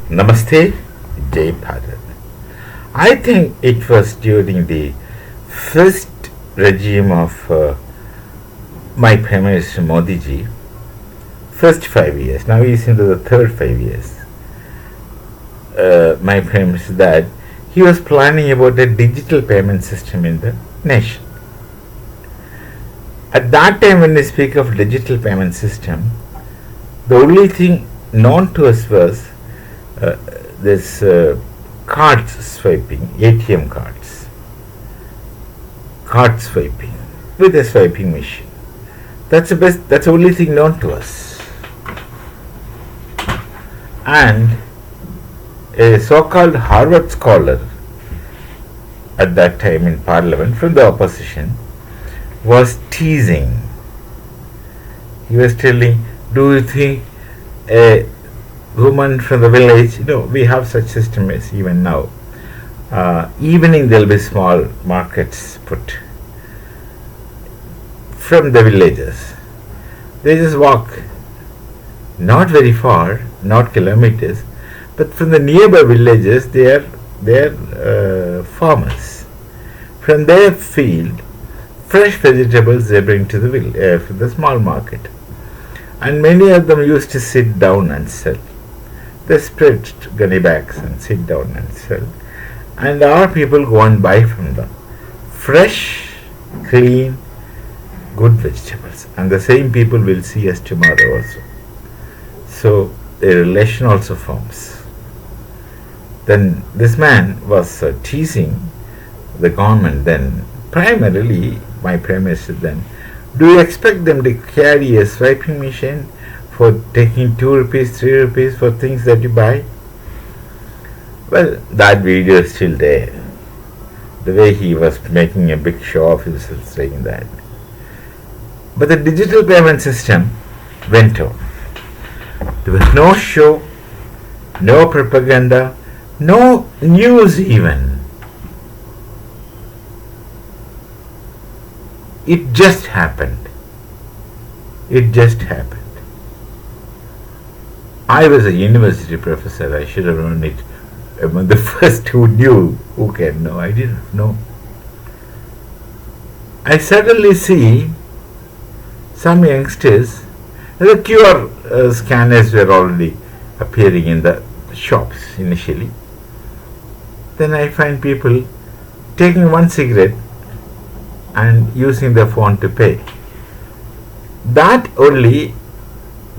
Namaste, Jai Bharat. I think it was during the first regime of my Prime Minister Modi ji, first 5 years, now he's into the third 5 years, my Prime Minister, that he was planning about a digital payment system in the nation. At that time, when we speak of digital payment system, the only thing known to us was this card swiping, ATM card swiping with a swiping machine. That's the only thing known to us. And a so-called Harvard scholar at that time in Parliament from the opposition was teasing. He was telling, do you think a woman from the village, we have such systems even now. Evening there will be small markets put from the villages. They just walk, not very far, not kilometers, but from the nearby villages they are farmers. From their field, fresh vegetables they bring to the small market, and many of them used to sit down and sell. They spread gunny bags and sit down and sell, and our people go and buy from them fresh, clean, good vegetables, and the same people will see us tomorrow also. So a relation also forms. Then this man was teasing the government then, primarily my Prime Minister then, do you expect them to carry a swiping machine for taking 2 rupees, 3 rupees for things that you buy? Well, that video is still there. The way he was making a big show of himself saying that. But the digital payment system went on. There was no show, no propaganda, no news even. It just happened. It just happened. I was a university professor. I should have known it. Among the first who knew, who can know? I didn't know. I suddenly see some youngsters, the QR scanners were already appearing in the shops initially. Then I find people taking one cigarette and using their phone to pay. That only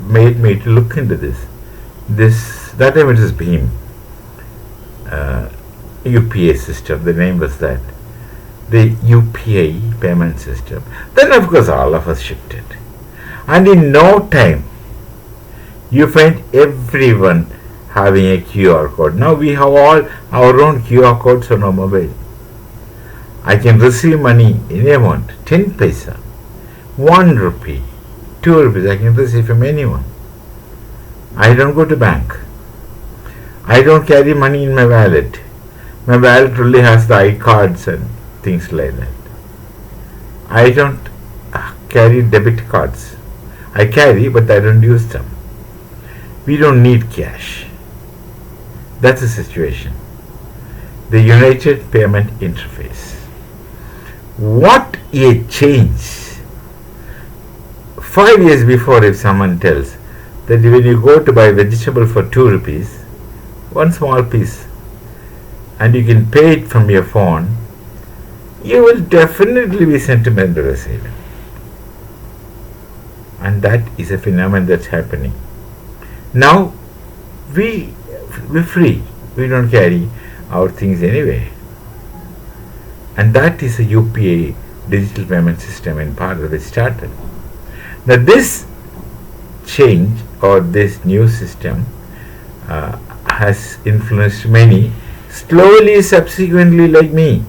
made me to look into this. That time it was Beam, UPI system, the name was that. The UPI payment system. Then of course all of us shifted. And in no time, you find everyone having a QR code. Now we have all our own QR codes on our mobile. I can receive money in amount, 10 paisa, 1 rupee, 2 rupees, I can receive from anyone. I don't go to bank. I don't carry money in my wallet. My wallet only has the iCards and things like that. I don't carry debit cards. I carry, but I don't use them. We don't need cash. That's the situation. The United Payment Interface. What a change! 5 years before, if someone tells that when you go to buy vegetable for 2 rupees, one small piece, and you can pay it from your phone, you will definitely be sentimental receipt. And that is a phenomenon that's happening. Now, we're free. We don't carry our things anyway. And that is a UPI digital payment system in Bharat which started. Now this change or this new system has influenced many, slowly, subsequently, like me.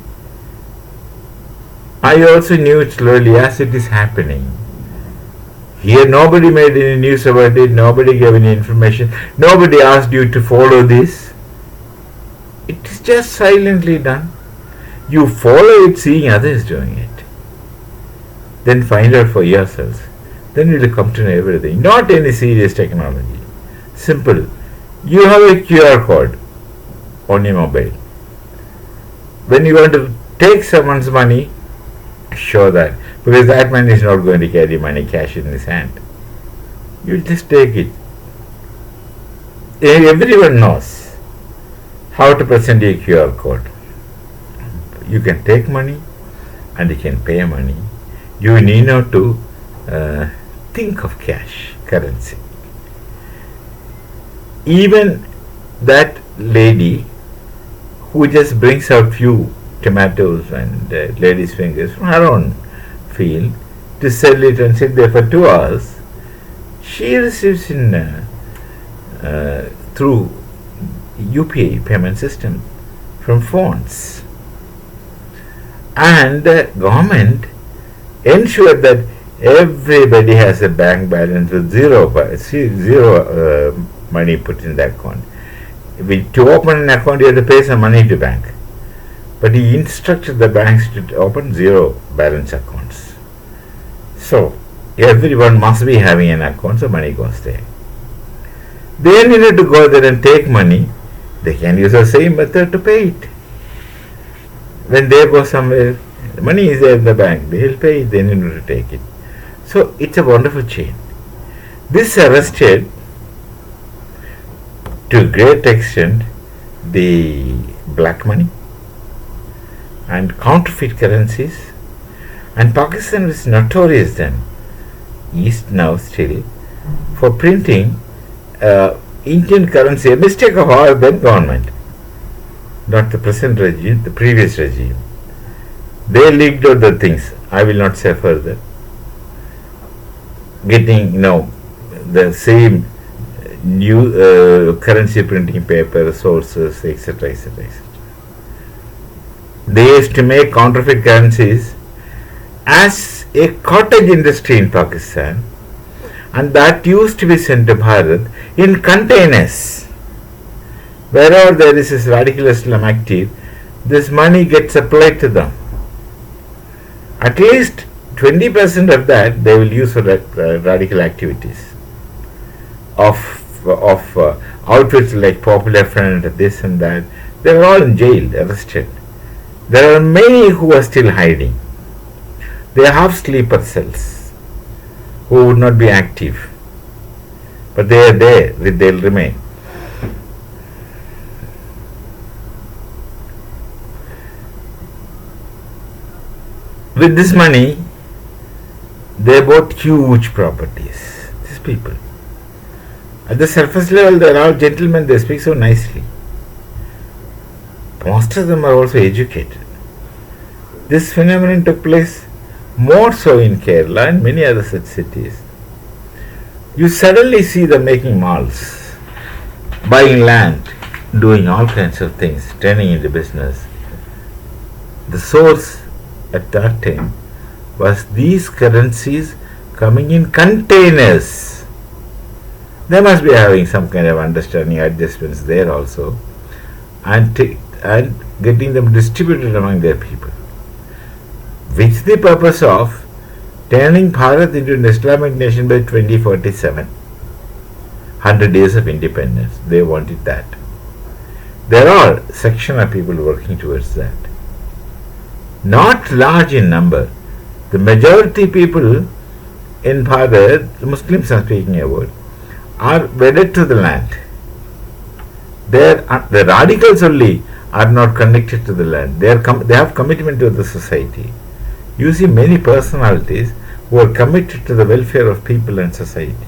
I also knew it slowly as it is happening. Here nobody made any news about it, nobody gave any information, nobody asked you to follow this. It is just silently done. You follow it seeing others doing it. Then find out for yourselves. Then you will come to know everything. Not any serious technology. Simple. You have a QR code on your mobile. When you want to take someone's money, show that, because that man is not going to carry money cash in his hand. You just take it. Everyone knows how to present a QR code. You can take money and you can pay money. You need not to think of cash, currency. Even that lady who just brings out few tomatoes and ladies' fingers from her own field to sell it and sit there for 2 hours, she receives in through UPI payment system from phones, and the government ensured that everybody has a bank balance with zero money put in the account. To open an account, you have to pay some money to bank, but he instructed the banks to open zero balance accounts. So everyone must be having an account, so money goes there. They needed to go there and take money. They can use the same method to pay it. When they go somewhere, the money is there in the bank. They will pay it. They need to take it. So it's a wonderful chain. This arrested to a great extent the black money and counterfeit currencies. And Pakistan was notorious then, is now still, for printing Indian currency, a mistake of our then government, not the present regime, the previous regime. They leaked out the things. I will not say further. Getting the same new currency printing paper, sources, etc., etc., etc. They used to make counterfeit currencies as a cottage industry in Pakistan, and that used to be sent to Bharat in containers. Wherever there is this radical Islam active, this money gets supplied to them. At least 20% of that they will use for radical activities of outfits like Popular Front, this and that. They were all in jail, arrested. There are many who are still hiding. They have sleeper cells who would not be active, but they are there, they will remain. With this money, they bought huge properties. These people. At the surface level, they are all gentlemen, they speak so nicely. Most of them are also educated. This phenomenon took place more so in Kerala and many other such cities. You suddenly see them making malls, buying land, doing all kinds of things, turning into business. The source at that time was these currencies coming in containers. They must be having some kind of understanding adjustments there also, and getting them distributed among their people, with the purpose of turning Bharat into an Islamic nation by 2047. 100 years of independence. They wanted that. There are a section of people working towards that. Not large in number. The majority people in Bharat, the Muslims are speaking about, are wedded to the land. The radicals only are not connected to the land. They have commitment to the society. You see many personalities who are committed to the welfare of people and society.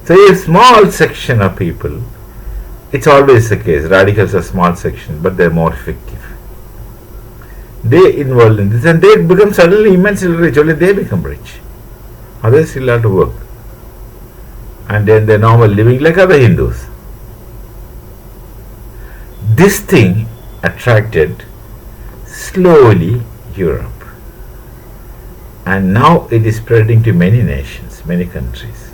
So a small section of people, it's always the case, radicals are small section, but they are more effective. They involved in this and they become suddenly immensely rich, only they become rich. Others still have to work. And then they're normal living like other Hindus. This thing attracted slowly Europe. And now it is spreading to many nations, many countries.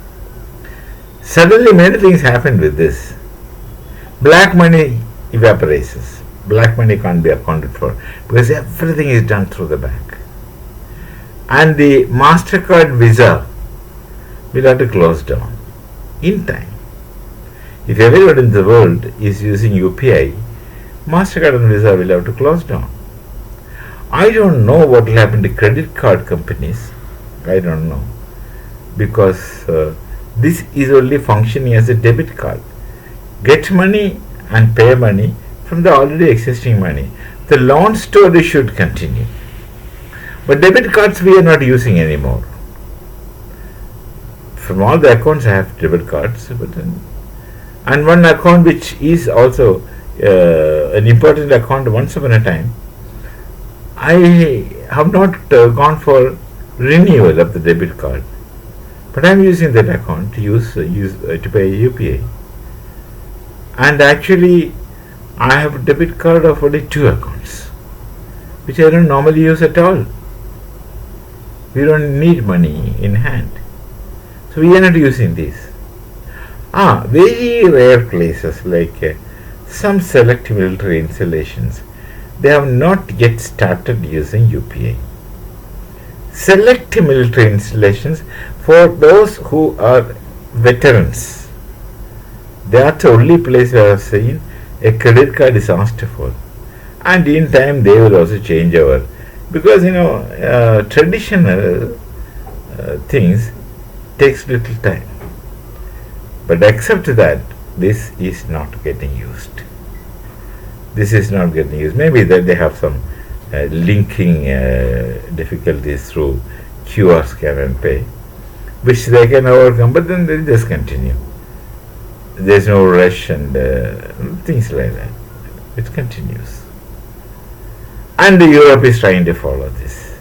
Suddenly many things happened with this. Black money evaporates. Black money can't be accounted for because everything is done through the bank. And the MasterCard Visa will have to close down in time. If everyone in the world is using UPI, MasterCard and Visa will have to close down. I don't know what will happen to credit card companies. I don't know. Because this is only functioning as a debit card. Get money and pay money from the already existing money. The loan story should continue. But debit cards we are not using anymore. From all the accounts I have debit cards, and one account which is also an important account once upon a time, I have not gone for renewal of the debit card, but I am using that account to to pay UPI. And actually, I have a debit card of only 2 accounts, which I don't normally use at all. We don't need money in hand, so we are not using these. Very rare places like some select military installations, they have not yet started using UPI. Select military installations for those who are veterans. That's the only place where I have seen a credit card is asked for. And in time they will also change over. Because traditional things takes little time. But except that, this is not getting used. This is not getting used. Maybe that they have some linking difficulties through QR scan and pay, which they can overcome, but then they just continue. There's no rush and things like that. It continues. And Europe is trying to follow this.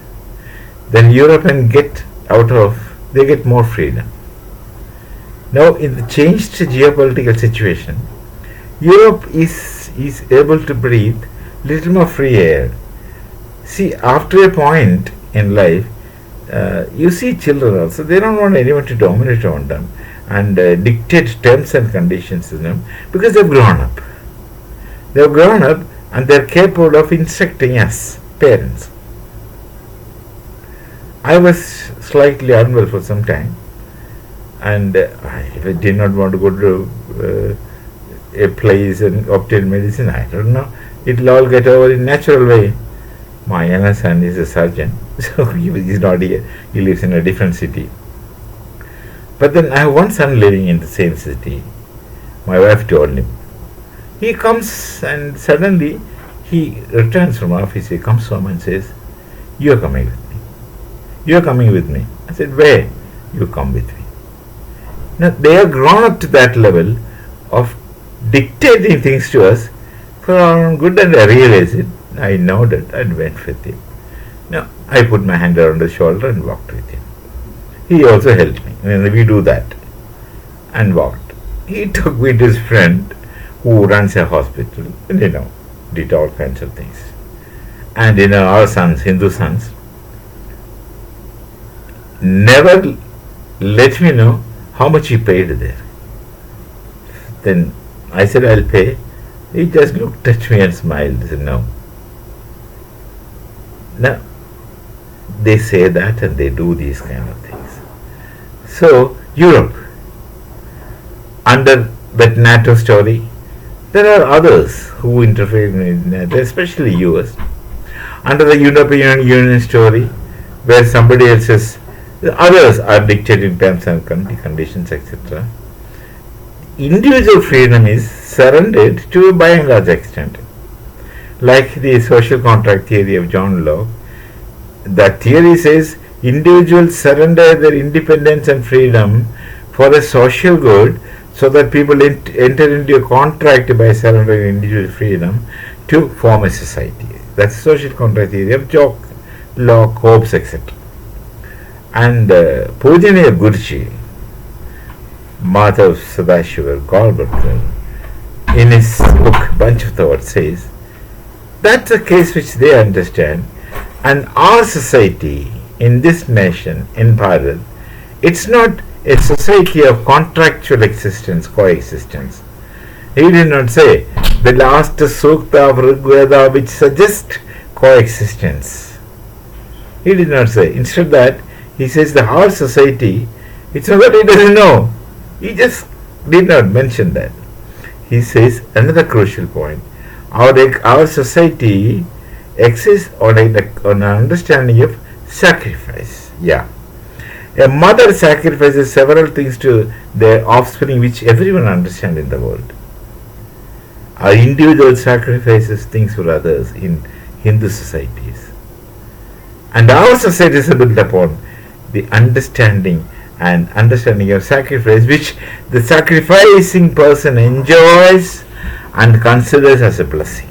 Then Europeans they get more freedom. Now, in the changed geopolitical situation, Europe is able to breathe little more free air. See, after a point in life, you see children also, they don't want anyone to dominate on them and dictate terms and conditions to them, because they've grown up. They've grown up and they're capable of instructing us, parents. I was slightly unwell for some time, and I did not want to go to a place and obtain medicine. I don't know. It'll all get over in natural way. My younger son is a surgeon, so he's not here. He lives in a different city. But then I have one son living in the same city. My wife told him. He comes and suddenly he returns from office. He comes home and says, "You are coming with me. You are coming with me." I said, "Where?" "You come with me." Now they have grown up to that level of dictating things to us for our own good, and I realized it. I nodded and went with him. Now I put my hand around his shoulder and walked with him. He also helped me. And we do that and walked. He took me to his friend who runs a hospital and did all kinds of things. And our sons, Hindu sons, never let me know how much he paid there. Then I said, "I'll pay." He just looked at me and smiled. He said, "No." Now, they say that and they do these kind of things. So, Europe, under that NATO story, there are others who interfere in NATO, especially US. Under the European Union story, where somebody else says, others are dictating terms and conditions, etc. Individual freedom is surrendered to by and large extent. Like the social contract theory of John Locke, that theory says individuals surrender their independence and freedom for a social good, so that people enter into a contract by surrendering individual freedom to form a society. That's social contract theory of Locke, Hobbes, etc. And Pujaniya Gurji, Madhav Sadashiva Golbharkar, in his book Bunch of Thoughts, says that's a case which they understand, and our society in this nation, in Bharat, it's not a society of contractual coexistence. He did not say the last sukta of Rig Veda which suggests coexistence. He did not say. Instead that, he says the our society, it's not that he doesn't know. He just did not mention that. he says another crucial point. Our society exists on an understanding of sacrifice. Yeah. A mother sacrifices several things to their offspring which everyone understands in the world. Our individual sacrifices things for others in Hindu societies. And our society is built upon the understanding of sacrifice which the sacrificing person enjoys and considers as a blessing.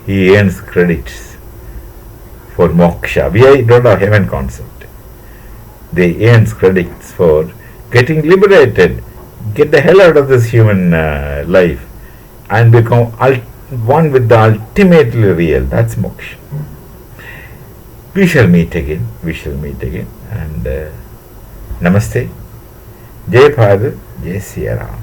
He earns credits for moksha. We don't have heaven concept. They earns credits for getting liberated, get the hell out of this human life and become one with the ultimately real. That's moksha. We shall meet again. And Namaste. Jai Bharat, Jai Siya Ram.